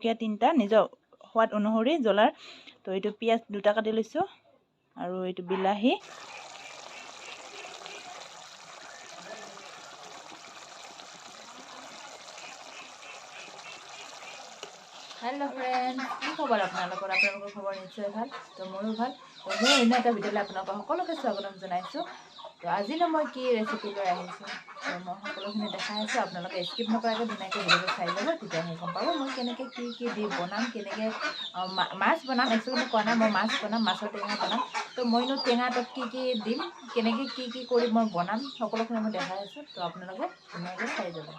জলকীয়া 3টা নিজৰ সোৱাদ অনুসৰি জ্বলাৰ। তো এইটো পিঁয়াজ 2টা কাটি লৈছোঁ আৰু এইটো বিলাহী, হেল্ল' ফ্ৰেণ্ড, কি খবৰ আপোনালোকৰ? আপোনালোকৰ খবৰ নিশ্চয় ভাল। তো মোৰো ভাল। তো মোৰ অন্য এটা ভিডিঅ'লৈ আপোনালোকক সকলোকে স্বাগতম জনাইছোঁ। তো আজিনো মই কি ৰেচিপি লৈ আহিছোঁ, তো মই সকলোখিনি দেখাই আছোঁ। আপোনালোকে স্কিপ নকৰাকৈ ধুনীয়াকৈ ভিডিঅ'টো চাই যাব, তেতিয়াহে গম পাব মই কেনেকৈ কি দি বনাম, কেনেকৈ মাছ বনাম। একচুৱেলি মই কোৱা নাই মই মাছ বনাম, মাছৰ টেঙা বনাম। তো মইনো টেঙাটোত কি দিম, কেনেকৈ কি কৰি মই বনাম, সকলোখিনি মই দেখাই আছোঁ। তো আপোনালোকে ধুনীয়াকৈ চাই যাব।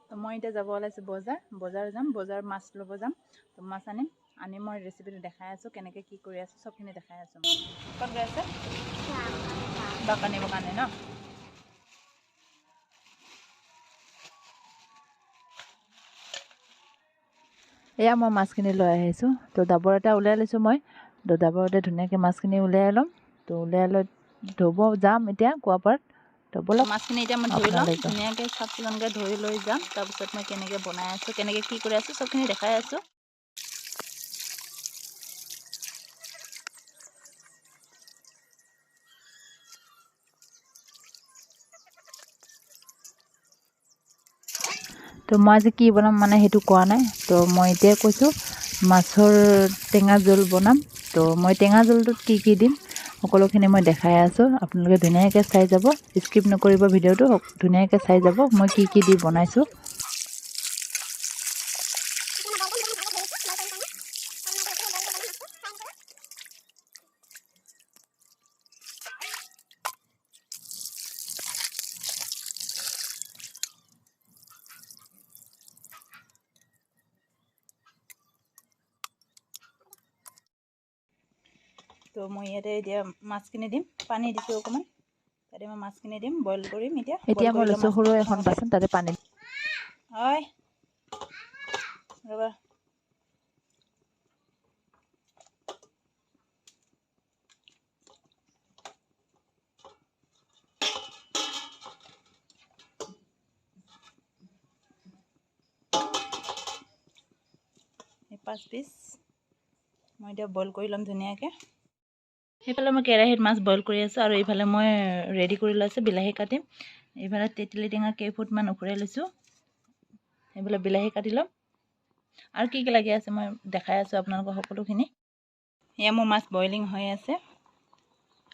তো মই এতিয়া যাব ওলাইছোঁ বজাৰ যাম, বজাৰ মাছ ল'ব যাম। তো মাছ আনি মই ৰেচিপিটো দেখাই আছোঁ, কেনেকৈ কি কৰি আছোঁ চবখিনি দেখাই আছোঁ। ক'ত গৈ আছে? বাক আনিবৰ কাৰণে ন? এয়া মই মাছখিনি লৈ আহিছোঁ। তো ডাবৰ এটা উলিয়াই লৈছোঁ মই। তো ডাবৰতে ধুনীয়াকৈ মাছখিনি উলিয়াই ল'ম। তো উলিয়াই লৈ ধুব যাম এতিয়া কুঁৱাপাৰত। তো বলক মাছখিনি এতিয়া মই ধুই ল'ম, ধুনীয়াকৈ চাফ চিকুণকৈ ধুই লৈ যাম। তাৰপিছত মই কেনেকৈ বনাই আছোঁ, কেনেকৈ কি কৰি আছোঁ চবখিনি দেখাই আছোঁ। তো মই আজি কি বনাম মানে সেইটো কোৱা নাই। তো মই এতিয়াই কৈছোঁ মাছৰ টেঙা জোল বনাম। তো মই টেঙা জোলটোত কি দিম সকলোখিনি মই দেখাই আছোঁ। আপোনালোকে ধুনীয়াকৈ চাই যাব, স্কিপ নকৰিব ভিডিঅ'টো, ধুনীয়াকৈ চাই যাব মই কি দি বনাইছোঁ। তো মই ইয়াতে এতিয়া মাছখিনি দিম, পানী দিছোঁ অকণমান। তাতে মই মাছখিনি দিম, বইল কৰিম এতিয়া মই লৈছোঁ সৰু এখন বাচন, তাতে পানী হয় ৰ'বা। এই 5 পিচ মই এতিয়া বইল কৰি ল'ম ধুনীয়াকৈ। সেইফালে মই কেৰাহীত মাছ বইল কৰি আছোঁ আৰু এইফালে মই ৰেডি কৰি লৈছোঁ বিলাহী কাটিম। এইফালে তেঁতেলী টেঙা কেইফুটমান উখৰাই লৈছোঁ, সেইফালে বিলাহী কাটি ল'ম। আৰু কি লাগি আছে মই দেখাই আছোঁ আপোনালোকক সকলোখিনি। এয়া মোৰ মাছ বইলিং হৈ আছে,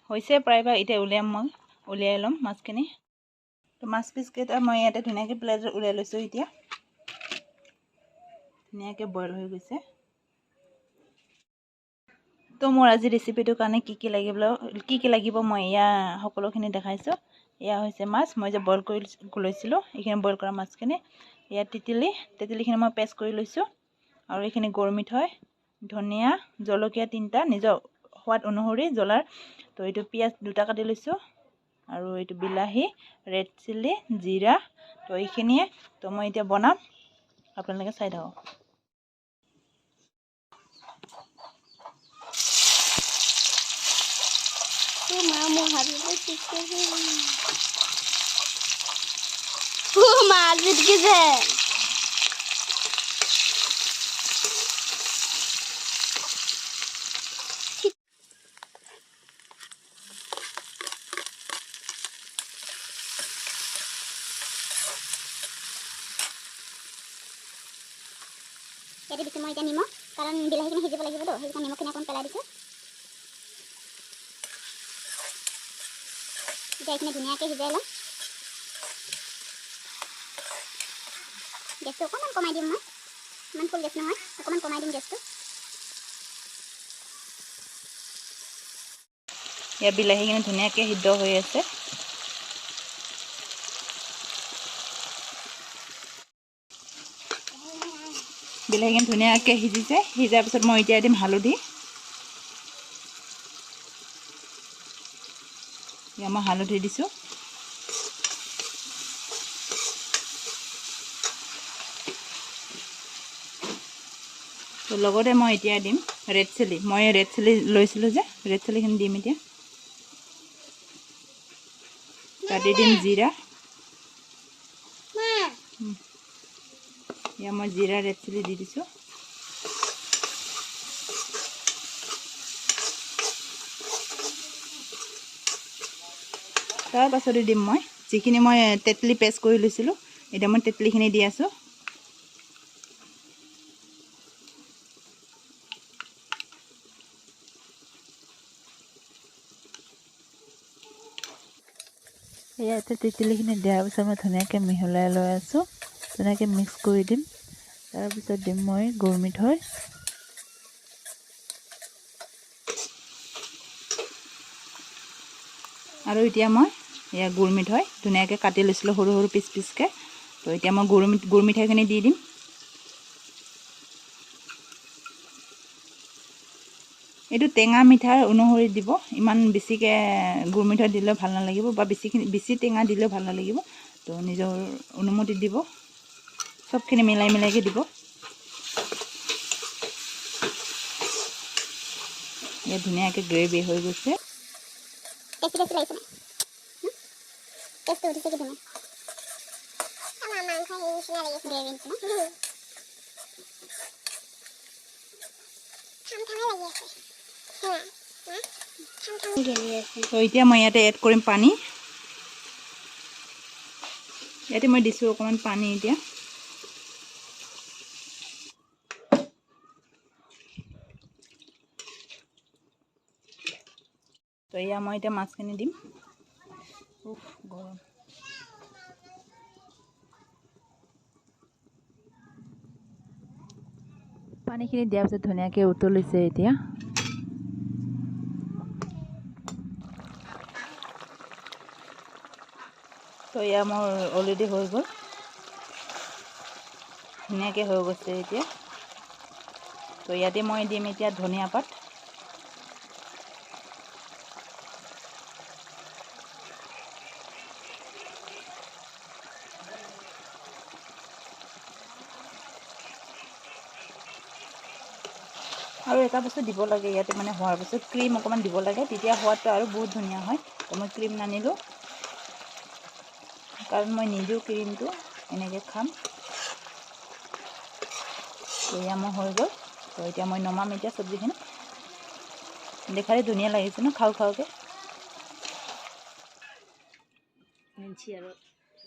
হৈছে প্ৰায়ভাগ। এতিয়া উলিয়াই ল'ম মাছখিনি। তো মাছ পিচকেইটা মই ইয়াতে ধুনীয়াকৈ প্লেটত উলিয়াই লৈছোঁ। এতিয়া ধুনীয়াকৈ বইল হৈ গৈছে। তো মোৰ আজি ৰেচিপিটোৰ কাৰণে কি লাগিব মই এয়া সকলোখিনি দেখাইছোঁ। এয়া হৈছে মাছ মই যে বইল কৰি লৈছিলোঁ, এইখিনি বইল কৰা মাছখিনি। এয়া তেঁতেলীখিনি মই পেষ্ট কৰি লৈছোঁ। আৰু এইখিনি গৰমিঠৈ, ধনিয়া, জলকীয়া 3টা নিজৰ সোৱাদ অনুসৰি জ্বলাৰ। তো এইটো পিঁয়াজ 2টা কাটি লৈছোঁ আৰু এইটো বিলাহী, ৰেড চিলি, জিৰা। তো এইখিনিয়ে। তো মই এতিয়া বনাম, আপোনালোকে চাই থাকক। ইয়াতে দিছোঁ মই এতিয়া নিমখ, কাৰণ বিলাহীখিনি সিজিব লাগিবতো, সেইকাৰণে নিমখখিনি অকণ পেলাই দিছোঁ। এতিয়া এইখিনি ধুনীয়াকৈ সিজাই ল'ম। গেছটো অকণমান কমাই দিম মই, ইমান ফুল গেছ নহয়, অকণমান কমাই দিম গেছটো। ইয়াৰ বিলাহীখিনি ধুনীয়াকৈ সিদ্ধ হৈ আছে। বিলাহীখিনি ধুনীয়াকৈ সিজিছে। সিজাৰ পিছত মই এতিয়া দিম হালধি। এতিয়া মই হালধি দিছোঁ। তো লগতে মই এতিয়া দিম ৰেড চিলি। মই ৰেড চিলি লৈছিলোঁ যে, ৰেড চিলিখিনি দিম এতিয়া। তাতে দিম জিৰা। এয়া মই জিৰা ৰেড চিলি দি দিছোঁ। তাৰপাছতে দিম মই যিখিনি মই তেতলি পেষ্ট কৰি লৈছিলোঁ, এতিয়া মই তেতলিখিনি দি আছোঁ। ইয়াতে তেতলিখিনি দিয়াৰ পিছত মই ধুনীয়াকৈ মিহলাই লৈ আছোঁ। ধুনীয়াকৈ মিক্স কৰি দিম। তাৰপিছত দিম মই গুৰ মিঠৈ। আৰু এতিয়া মই এয়া গুৰ মিঠৈ ধুনীয়াকৈ কাটি লৈছিলোঁ সৰু সৰু পিচ পিচকৈ। তো এতিয়া মই গুৰ মিঠৈখিনি দি দিম। এইটো টেঙা মিঠাৰ অনুসৰি দিব, ইমান বেছিকৈ গুৰ মিঠৈ দিলেও ভাল নালাগিব বা বেছি টেঙা দিলেও ভাল নালাগিব। তো নিজৰ অনুমতি দিব, চবখিনি মিলাইকৈ দিব। ইয়াত ধুনীয়াকৈ গ্ৰেভি হৈ গৈছে। তো এতিয়া মই ইয়াতে এড কৰিম পানী। ইয়াতে মই দিছোঁ অকণমান পানী এতিয়া। তো এয়া মই এতিয়া মাছখিনি দিম। গৰম। পানীখিনি দিয়াৰ পিছত ধুনীয়াকৈ উতলিছে এতিয়া। তো এয়া মোৰ অলৰেডি হৈ গ'ল, ধুনীয়াকৈ হৈ গৈছে এতিয়া। তো ইয়াতে মই দিম এতিয়া ধনিয়া পাত। আৰু এটা বস্তু দিব লাগে ইয়াতে, মানে হোৱাৰ পিছত ক্ৰীম অকণমান দিব লাগে, তেতিয়া সোৱাদটো আৰু বহুত ধুনীয়া হয়। তো মই ক্ৰীম নানিলোঁ, কাৰণ মই নিদিওঁ ক্ৰীমটো, এনেকৈ খাম। তো এয়া মোৰ হৈ গ'ল। তো এতিয়া মই নমাম এতিয়া চব্জিখিনি। দেখালে ধুনীয়া লাগিছে ন, খাওঁ খাওঁকৈ।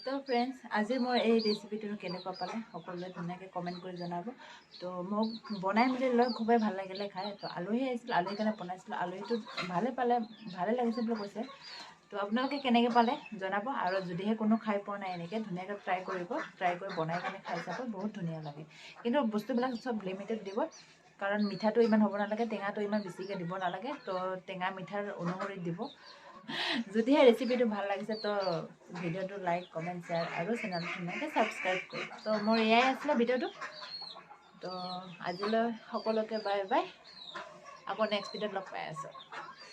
তো ফ্ৰেণ্ডছ, আজি মই এই ৰেচিপিটো কেনেকুৱা পালে সকলোৱে ধুনীয়াকৈ কমেণ্ট কৰি জনাব। তো মোক বনাই মেলি লৈ খুবেই ভাল লাগিলে খাই। তো আলহী আহিছিল, আলহীৰ কাৰণে বনাইছিলোঁ। আলহীটো ভালে লাগিছে বুলি কৈছে। তো আপোনালোকে কেনেকৈ পালে জনাব। আৰু যদিহে কোনো খাই পোৱা নাই, এনেকৈ ধুনীয়াকৈ ট্ৰাই কৰিব। ট্ৰাই কৰি বনাই কিনে খাই চাব, বহুত ধুনীয়া লাগে। কিন্তু বস্তুবিলাক চব লিমিটেড দিব, কাৰণ মিঠাটো ইমান হ'ব নালাগে, টেঙাটো ইমান বেছিকৈ দিব নালাগে। তো টেঙা মিঠাৰ অনুসৰি দিব। যদিহে ৰেচিপিটো ভাল লাগিছে, তো ভিডিঅ'টো লাইক, কমেণ্ট, শ্বেয়াৰ আৰু চেনেলটো ধুনীয়াকৈ ছাবস্ক্ৰাইব কৰিব। তো মোৰ এয়াই আছিলে ভিডিঅ'টো। তো আজিলৈ সকলোকে বাই বাই। আকৌ নেক্সট ভিডিঅ'ত লগ পাই আছোঁ।